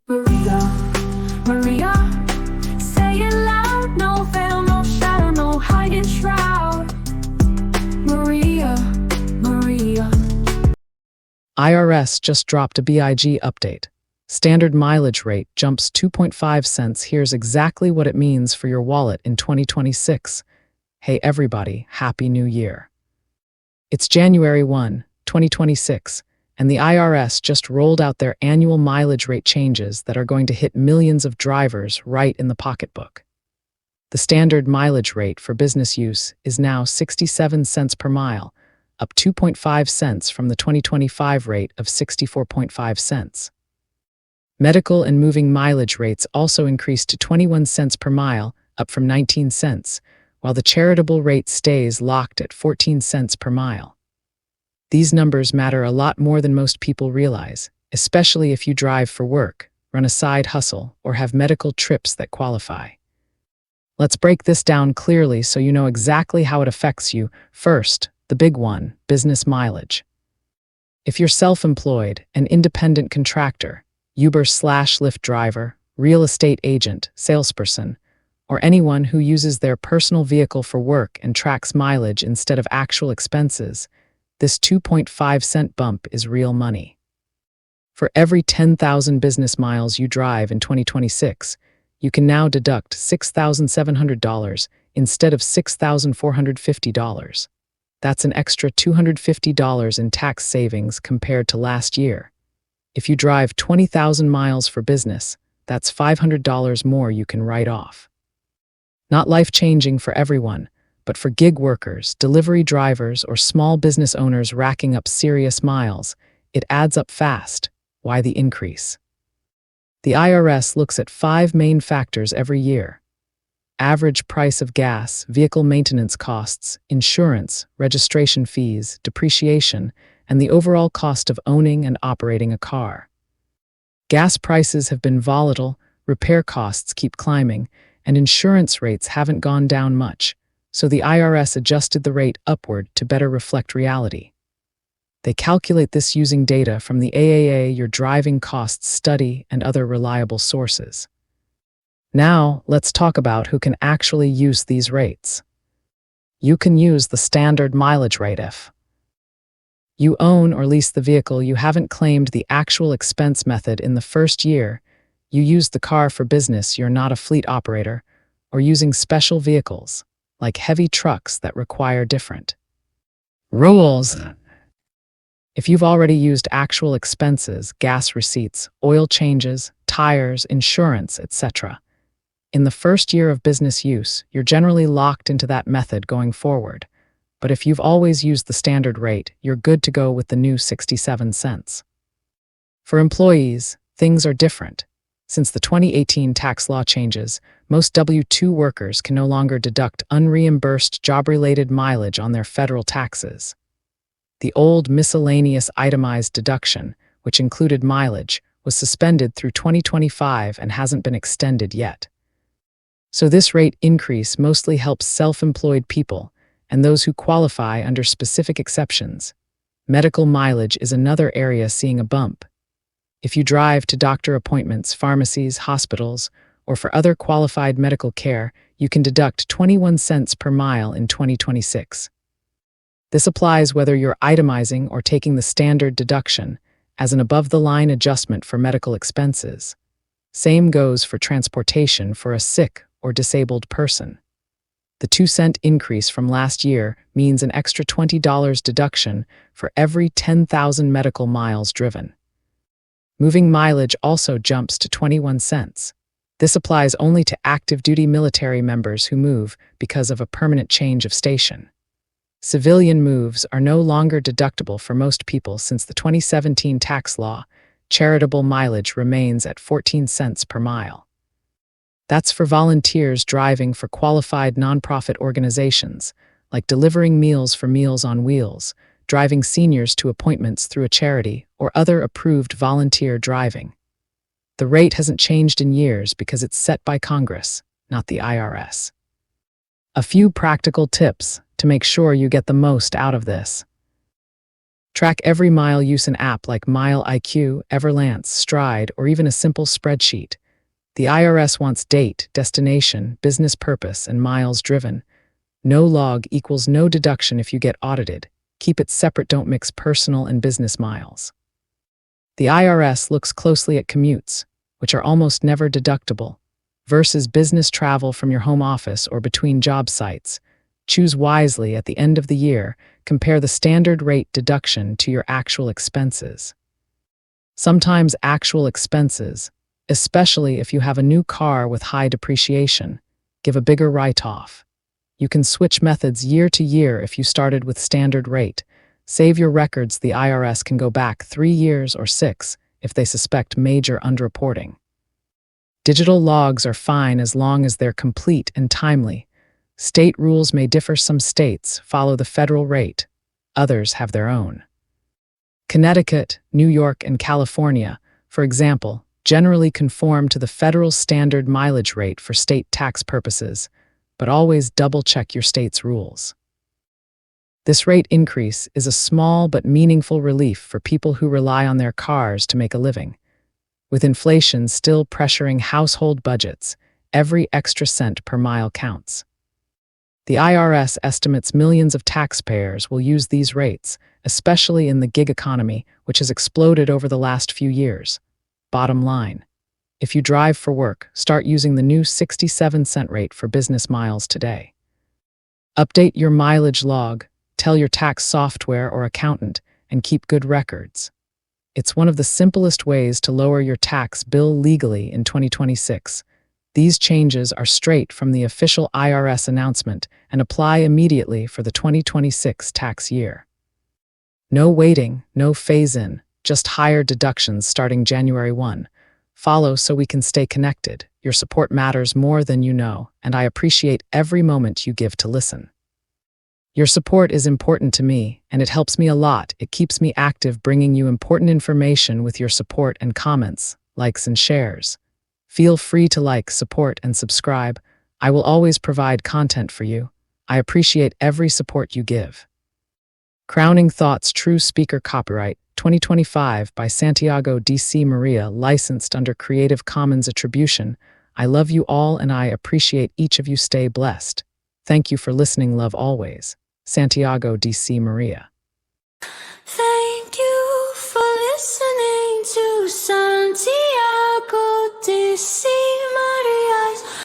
Maria, Maria, say it loud, no veil, no shadow, no hiding shroud. Maria, Maria. IRS just dropped a BIG update. Standard mileage rate jumps 2.5 cents. Here's exactly what it means for your wallet in 2026. Hey everybody, Happy New Year. It's January 1, 2026, and the IRS just rolled out their annual mileage rate changes that are going to hit millions of drivers right in the pocketbook. The standard mileage rate for business use is now 67 cents per mile, up 2.5 cents from the 2025 rate of 64.5 cents. Medical and moving mileage rates also increased to 21 cents per mile, up from 19 cents, while the charitable rate stays locked at 14 cents per mile. These numbers matter a lot more than most people realize, especially if you drive for work, run a side hustle, or have medical trips that qualify. Let's break this down clearly so you know exactly how it affects you. First, the big one, business mileage. If you're self-employed, an independent contractor, Uber/Lyft driver, real estate agent, salesperson, or anyone who uses their personal vehicle for work and tracks mileage instead of actual expenses, this 2.5 cent bump is real money. For every 10,000 business miles you drive in 2026, you can now deduct $6,700 instead of $6,450. That's an extra $250 in tax savings compared to last year. If you drive 20,000 miles for business, that's $500 more you can write off. Not life-changing for everyone, but for gig workers, delivery drivers, or small business owners racking up serious miles, it adds up fast. Why the increase? The IRS looks at 5 main factors every year: average price of gas, vehicle maintenance costs, insurance, registration fees, depreciation, and the overall cost of owning and operating a car. Gas prices have been volatile, repair costs keep climbing, and insurance rates haven't gone down much, so the IRS adjusted the rate upward to better reflect reality. They calculate this using data from the AAA, your driving costs study, and other reliable sources. Now, let's talk about who can actually use these rates. You can use the standard mileage rate if you own or lease the vehicle, you haven't claimed the actual expense method in the first year, you used the car for business, you're not a fleet operator, or using special vehicles, like heavy trucks that require different rules. If you've already used actual expenses, gas receipts, oil changes, tires, insurance, etc., in the first year of business use, you're generally locked into that method going forward. But if you've always used the standard rate, you're good to go with the new 67 cents. For employees, things are different. Since the 2018 tax law changes, most W-2 workers can no longer deduct unreimbursed job-related mileage on their federal taxes. The old miscellaneous itemized deduction, which included mileage, was suspended through 2025 and hasn't been extended yet. So this rate increase mostly helps self-employed people and those who qualify under specific exceptions. Medical mileage is another area seeing a bump. If you drive to doctor appointments, pharmacies, hospitals, or for other qualified medical care, you can deduct 21 cents per mile in 2026. This applies whether you're itemizing or taking the standard deduction as an above-the-line adjustment for medical expenses. Same goes for transportation for a sick or disabled person. The 2-cent increase from last year means an extra $20 deduction for every 10,000 medical miles driven. Moving mileage also jumps to 21 cents. This applies only to active-duty military members who move because of a permanent change of station. Civilian moves are no longer deductible for most people since the 2017 tax law. Charitable mileage remains at 14 cents per mile. That's for volunteers driving for qualified nonprofit organizations, like delivering meals for Meals on Wheels, driving seniors to appointments through a charity, or other approved volunteer driving. The rate hasn't changed in years because it's set by Congress, not the IRS. A few practical tips to make sure you get the most out of this. Track every mile use an app like Mile IQ, Everlance, Stride, or even a simple spreadsheet. The IRS wants date, destination, business purpose, and miles driven. No log equals no deduction if you get audited. Keep it separate, don't mix personal and business miles. The IRS looks closely at commutes, which are almost never deductible, versus business travel from your home office or between job sites. Choose wisely at the end of the year. Compare the standard rate deduction to your actual expenses. Sometimes actual expenses, especially if you have a new car with high depreciation, give a bigger write-off. You can switch methods year to year if you started with standard rate. Save your records. The IRS can go back 3 years or 6 if they suspect major underreporting. Digital logs are fine as long as they're complete and timely. State rules may differ. Some states follow the federal rate. Others have their own. Connecticut, New York, and California, for example, generally conform to the federal standard mileage rate for state tax purposes, but always double-check your state's rules. This rate increase is a small but meaningful relief for people who rely on their cars to make a living. With inflation still pressuring household budgets, every extra cent per mile counts. The IRS estimates millions of taxpayers will use these rates, especially in the gig economy, which has exploded over the last few years. Bottom line, if you drive for work, start using the new 67-cent rate for business miles today. Update your mileage log, tell your tax software or accountant, and keep good records. It's one of the simplest ways to lower your tax bill legally in 2026. These changes are straight from the official IRS announcement and apply immediately for the 2026 tax year. No waiting, no phase-in, just higher deductions starting January 1. Follow so we can stay connected. Your support matters more than you know, and I appreciate every moment you give to listen. Your support is important to me, and it helps me a lot. It keeps me active, bringing you important information with your support and comments, likes and shares. Feel free to like, support, and subscribe. I will always provide content for you. I appreciate every support you give. Crowning Thoughts, True Speaker, Copyright 2025 by Santiago D.C. Maria, licensed under Creative Commons Attribution. I love you all and I appreciate each of you. Stay blessed. Thank you for listening. Love always. Santiago D.C. Maria.